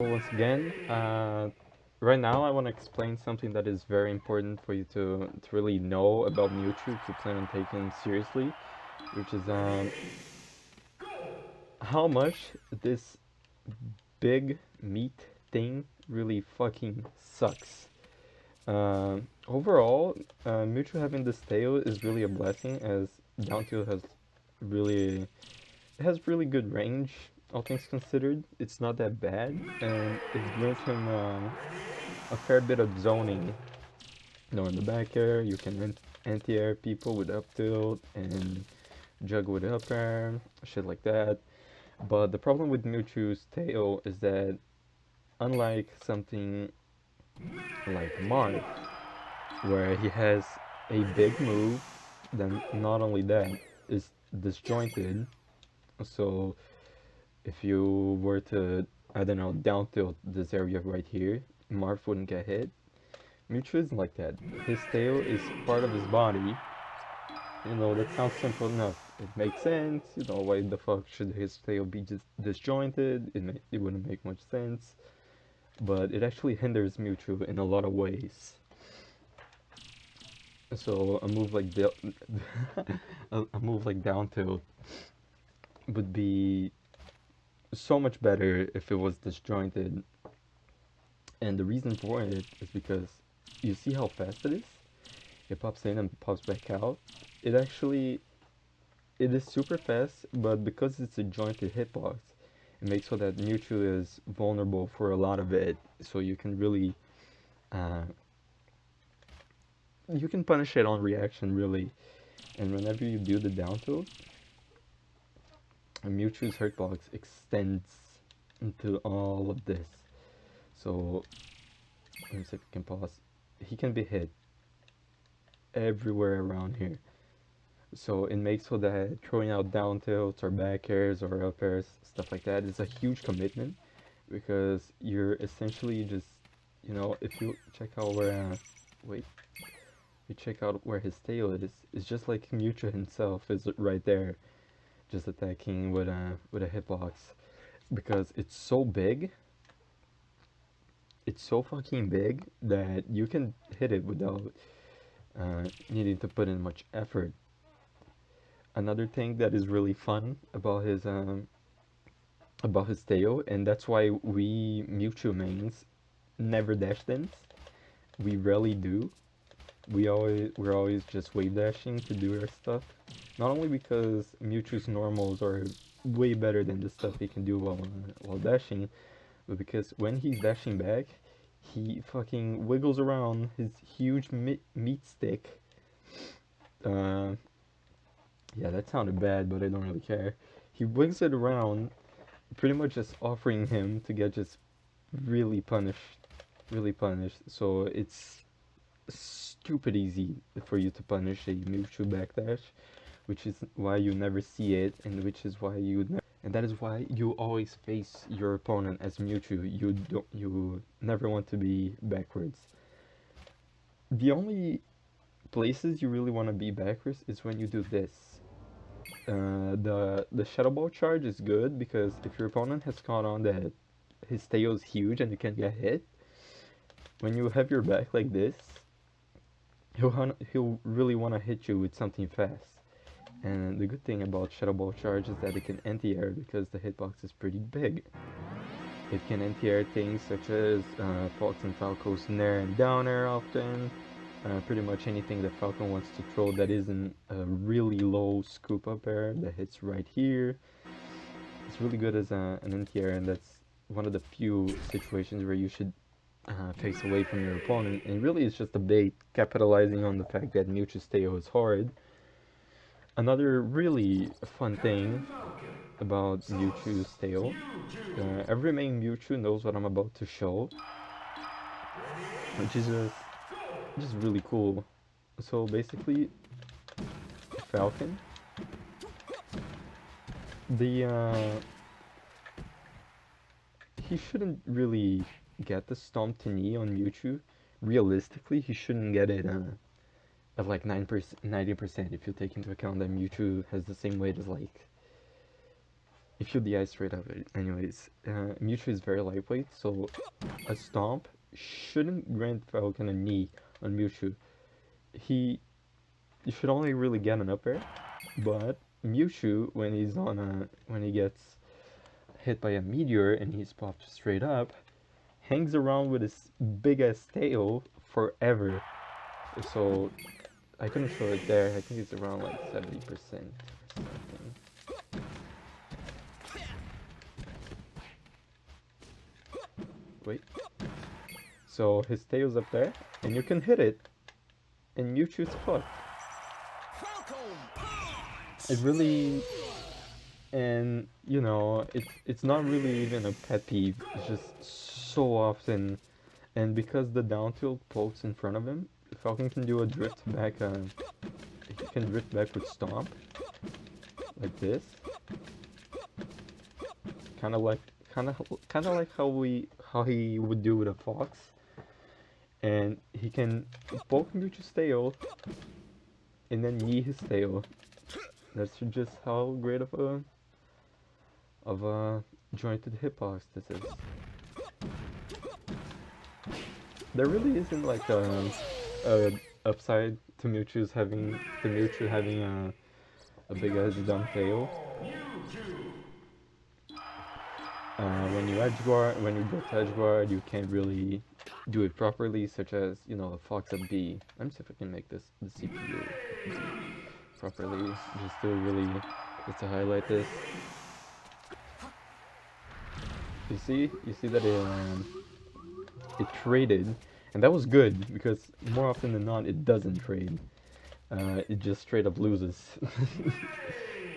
Once again, right now I want to explain something that is very important for you to really know about Mewtwo to plan on taking seriously, which is how much this big meat thing really fucking sucks. Overall, Mewtwo having this tail is really a blessing, as down tilt really has really good range. All things considered, it's not that bad, and it grants him a fair bit of zoning. In the back air, you can anti-air people with up tilt and jug with up air, shit like that. But the problem with Mewtwo's tail is that, unlike something like Marth, where he has a big move, then not only that, is disjointed. So if you were to, I don't know, down tilt this area right here, Marth wouldn't get hit. Mewtwo isn't like that. His tail is part of his body. That sounds simple enough. It makes sense. Why the fuck should his tail be just disjointed? It wouldn't make much sense. But it actually hinders Mewtwo in a lot of ways. So a move like a move like down tilt would be so much better if it was disjointed. And the reason for it is because you see how fast it is? It pops in and pops back out. It actually it is super fast, but because it's a jointed hitbox, it makes so that Mewtwo is vulnerable for a lot of it. So uh, you can punish it on reaction really. And whenever you do the down tilt, Mewtwo's hitbox extends into all of this. So let me see if I can pause. He can be hit everywhere around here. So it makes so that throwing out down tilts or back airs or up airs, stuff like that, is a huge commitment because you're essentially just, if you check out wait, you check out where his tail is, it's just like Mewtwo himself is right there, just attacking with a hitbox because it's so fucking big that you can hit it without needing to put in much effort. Another thing that is really fun about his tail, and that's why we Mewtwo mains never dash dance. We rarely do. We're always just wave dashing to do our stuff. Not only because Mewtwo's normals are way better than the stuff he can do while dashing, but because when he's dashing back, he fucking wiggles around his huge meat stick. Uh, yeah, that sounded bad, but I don't really care. He wiggles it around, pretty much just offering him to get just really punished, really punished. So it's stupid easy for you to punish a Mewtwo backdash, which is why you never see it, and which is why and that is why you always face your opponent as Mewtwo. You never want to be backwards. The only places you really want to be backwards is when you do this. The Shadow Ball charge is good because if your opponent has caught on that his tail is huge and you can get hit, when you have your back like this, he'll really want to hit you with something fast. And the good thing about Shadow Ball charge is that it can anti-air because the hitbox is pretty big. It can anti-air things such as Fox and Falco's Nair and Down Air often. Pretty much anything that Falcon wants to throw that isn't a really low scoop up air that hits right here. It's really good as an anti-air, and that's one of the few situations where you should face away from your opponent. And really, it's just a bait capitalizing on the fact that Mewtwo's tail is hard. Another really fun thing about Mewtwo's tail, every main Mewtwo knows what I'm about to show, which is just really cool. So basically, Falcon, the he shouldn't really get the Stomp to Knee on Mewtwo. Realistically, he shouldn't get it at like 9%, 90% if you take into account that Mewtwo has the same weight as like If you DI straight up, anyways, Mewtwo is very lightweight, so a stomp shouldn't grant Falcon a knee on Mewtwo. He You should only really get an up air, but Mewtwo when when he gets hit by a meteor and he's popped straight up, hangs around with his big ass tail forever. So I couldn't show it there. I think it's around like 70% or something. Wait. So his tail's up there, and you can hit it, and Mewtwo's fucked. It really, and you know, it's not really even a pet peeve. It's just so often, and because the down tilt pokes in front of him, Falcon can do a drift back. He can drift back with Stomp, like this. Kind of like, kind of like how he would do with a Fox, and he can poke Mewtwo's tail, and then knee his tail. That's just how great of a jointed hitbox this is. There really isn't like a upside to Mewtwo having a big ass dumb tail. When you go to edge guard, you can't really do it properly, such as, you know, a Fox up B. Let me see if I can make this the CPU properly, just to highlight this. You see that it traded, and that was good because more often than not it doesn't trade. It just straight up loses.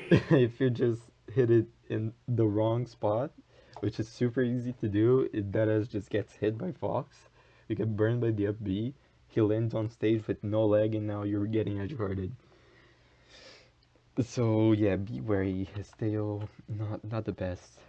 If you just hit it in the wrong spot, which is super easy to do, it deadass just gets hit by Fox. You get burned by the up B. He lands on stage with no leg, and now you're getting edge guarded. So yeah, be wary. His tail not the best.